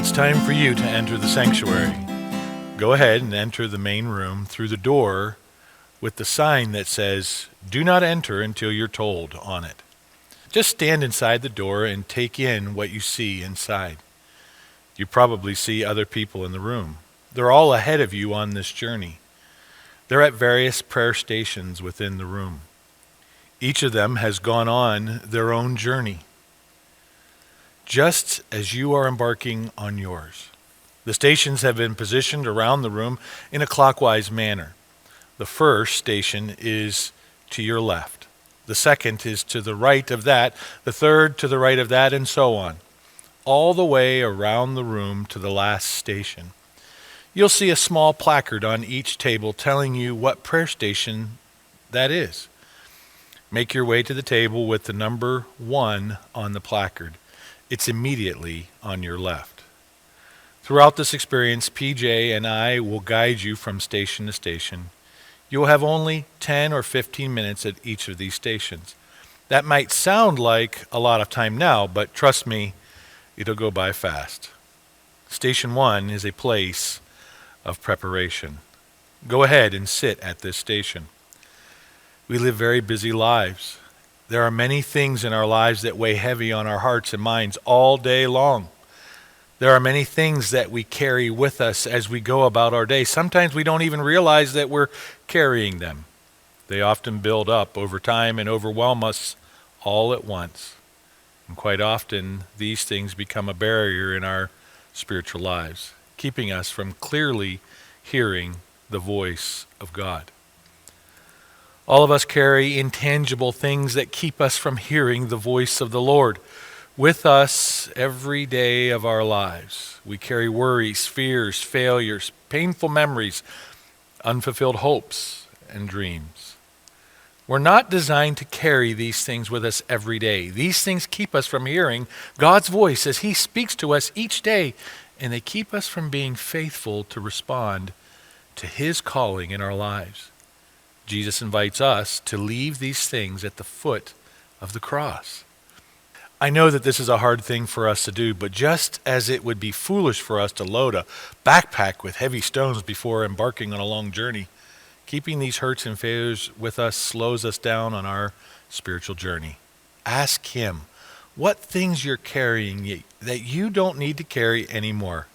it's time for you to enter the sanctuary. Go ahead and enter the main room through the door with the sign that says, "Do not enter until you're told" on it. Just stand inside the door and take in what you see inside. You probably see other people in the room. They're all ahead of you on this journey. They're at various prayer stations within the room. Each of them has gone on their own journey, just as you are embarking on yours. The stations have been positioned around the room in a clockwise manner. The first station is to your left. The second is to the right of that. The third to the right of that, and so on, all the way around the room to the last station. You'll see a small placard on each table telling you what prayer station that is. Make your way to the table with the number 1 on the placard. It's immediately on your left. Throughout this experience, PJ and I will guide you from station to station. You will have only 10 or 15 minutes at each of these stations. That might sound like a lot of time now, but trust me, it'll go by fast. Station 1 is a place of preparation. Go ahead and sit at this station. We live very busy lives. There are many things in our lives that weigh heavy on our hearts and minds all day long. There are many things that we carry with us as we go about our day. Sometimes we don't even realize that we're carrying them. They often build up over time and overwhelm us all at once. And quite often, these things become a barrier in our spiritual lives, keeping us from clearly hearing the voice of God. All of us carry intangible things that keep us from hearing the voice of the Lord. With us every day of our lives, we carry worries, fears, failures, painful memories, unfulfilled hopes, and dreams. We're not designed to carry these things with us every day. These things keep us from hearing God's voice as He speaks to us each day, and they keep us from being faithful to respond to His calling in our lives. Jesus invites us to leave these things at the foot of the cross. I know that this is a hard thing for us to do, but just as it would be foolish for us to load a backpack with heavy stones before embarking on a long journey, keeping these hurts and failures with us slows us down on our spiritual journey. Ask Him what things you're carrying that you don't need to carry anymore.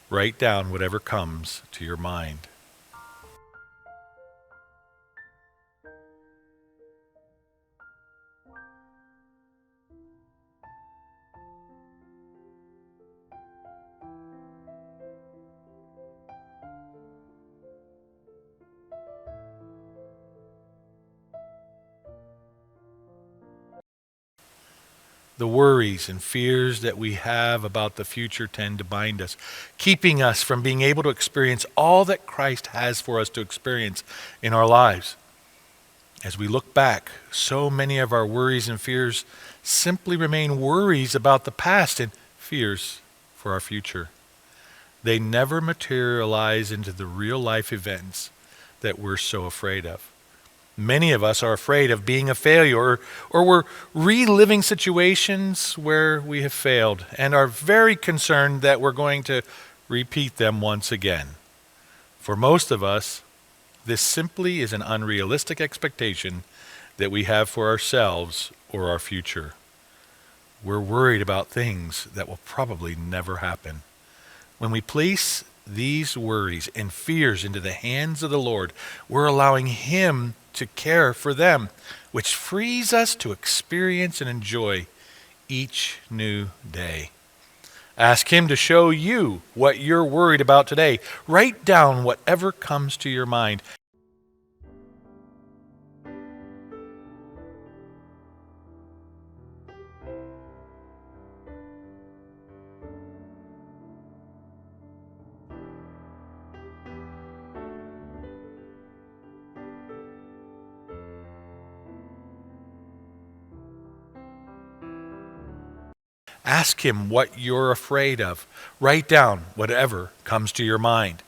Write down whatever comes to your mind. The worries and fears that we have about the future tend to bind us, keeping us from being able to experience all that Christ has for us to experience in our lives. As we look back, so many of our worries and fears simply remain worries about the past and fears for our future. They never materialize into the real life events that we're so afraid of. Many of us are afraid of being a failure, or we're reliving situations where we have failed and are very concerned that we're going to repeat them once again. For most of us, this simply is an unrealistic expectation that we have for ourselves or our future. We're worried about things that will probably never happen. When we place these worries and fears into the hands of the Lord, we're allowing Him to care for them, which frees us to experience and enjoy each new day. Ask Him to show you what you're worried about today. Write down whatever comes to your mind. Ask Him what you're afraid of. Write down whatever comes to your mind.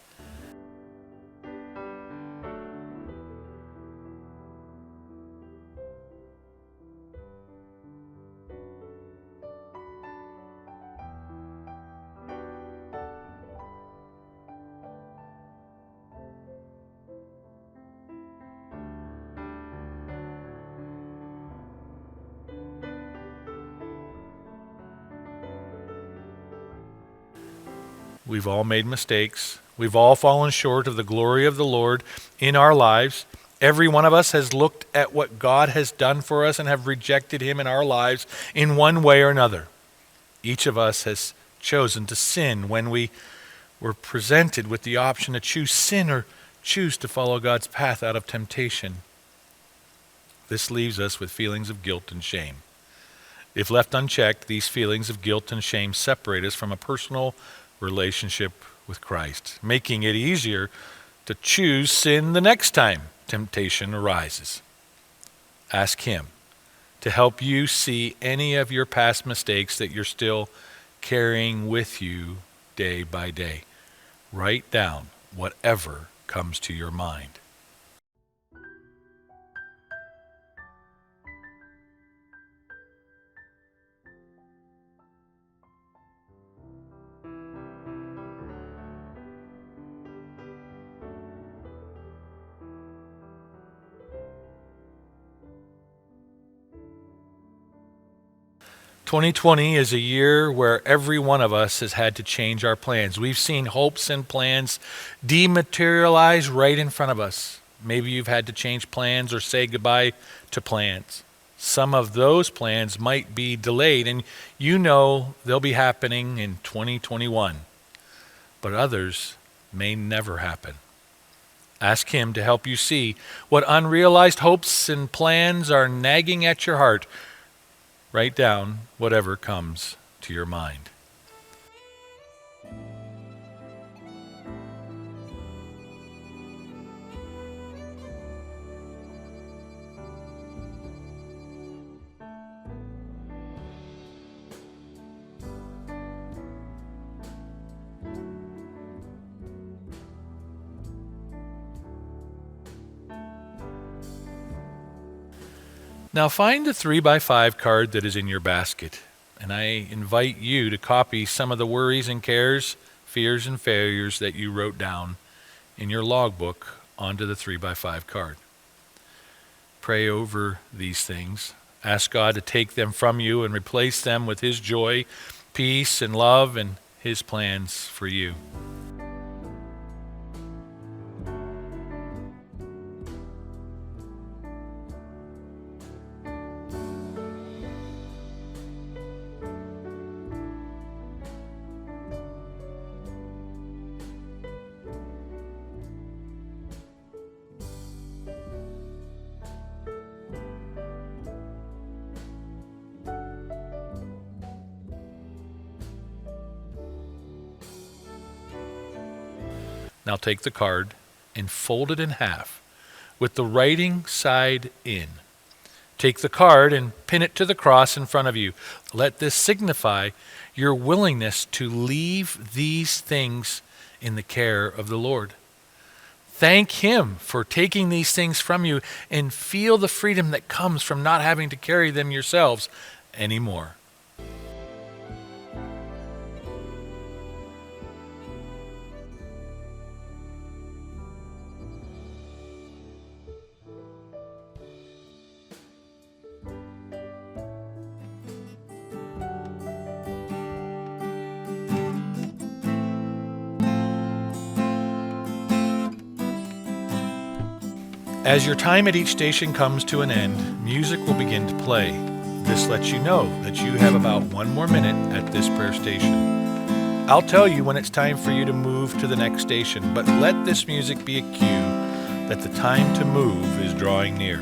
We've all made mistakes. We've all fallen short of the glory of the Lord in our lives. Every one of us has looked at what God has done for us and have rejected him in our lives in one way or another. Each of us has chosen to sin when we were presented with the option to choose sin or choose to follow God's path out of temptation. This leaves us with feelings of guilt and shame. If left unchecked, these feelings of guilt and shame separate us from a personal relationship with Christ, making it easier to choose sin the next time temptation arises. Ask him to help you see any of your past mistakes that you're still carrying with you day by day. Write down whatever comes to your mind. "2020 is a year where every one of us has had to change our plans. We've seen hopes and plans dematerialize right in front of us. Maybe you've had to change plans or say goodbye to plans. Some of those plans might be delayed, and you know they'll be happening in 2021. But others may never happen. Ask him to help you see what unrealized hopes and plans are nagging at your heart. Write down whatever comes to your mind." Now find the 3x5 card that is in your basket, and I invite you to copy some of the worries and cares, fears and failures that you wrote down in your logbook onto the 3x5 card. Pray over these things. Ask God to take them from you and replace them with his joy, peace, and love, and his plans for you. Now take the card and fold it in half with the writing side in. Take the card and pin it to the cross in front of you. Let this signify your willingness to leave these things in the care of the Lord. Thank him for taking these things from you and feel the freedom that comes from not having to carry them yourselves anymore. As your time at each station comes to an end, music will begin to play. This lets you know that you have about 1 more minute at this prayer station. I'll tell you when it's time for you to move to the next station, but let this music be a cue that the time to move is drawing near.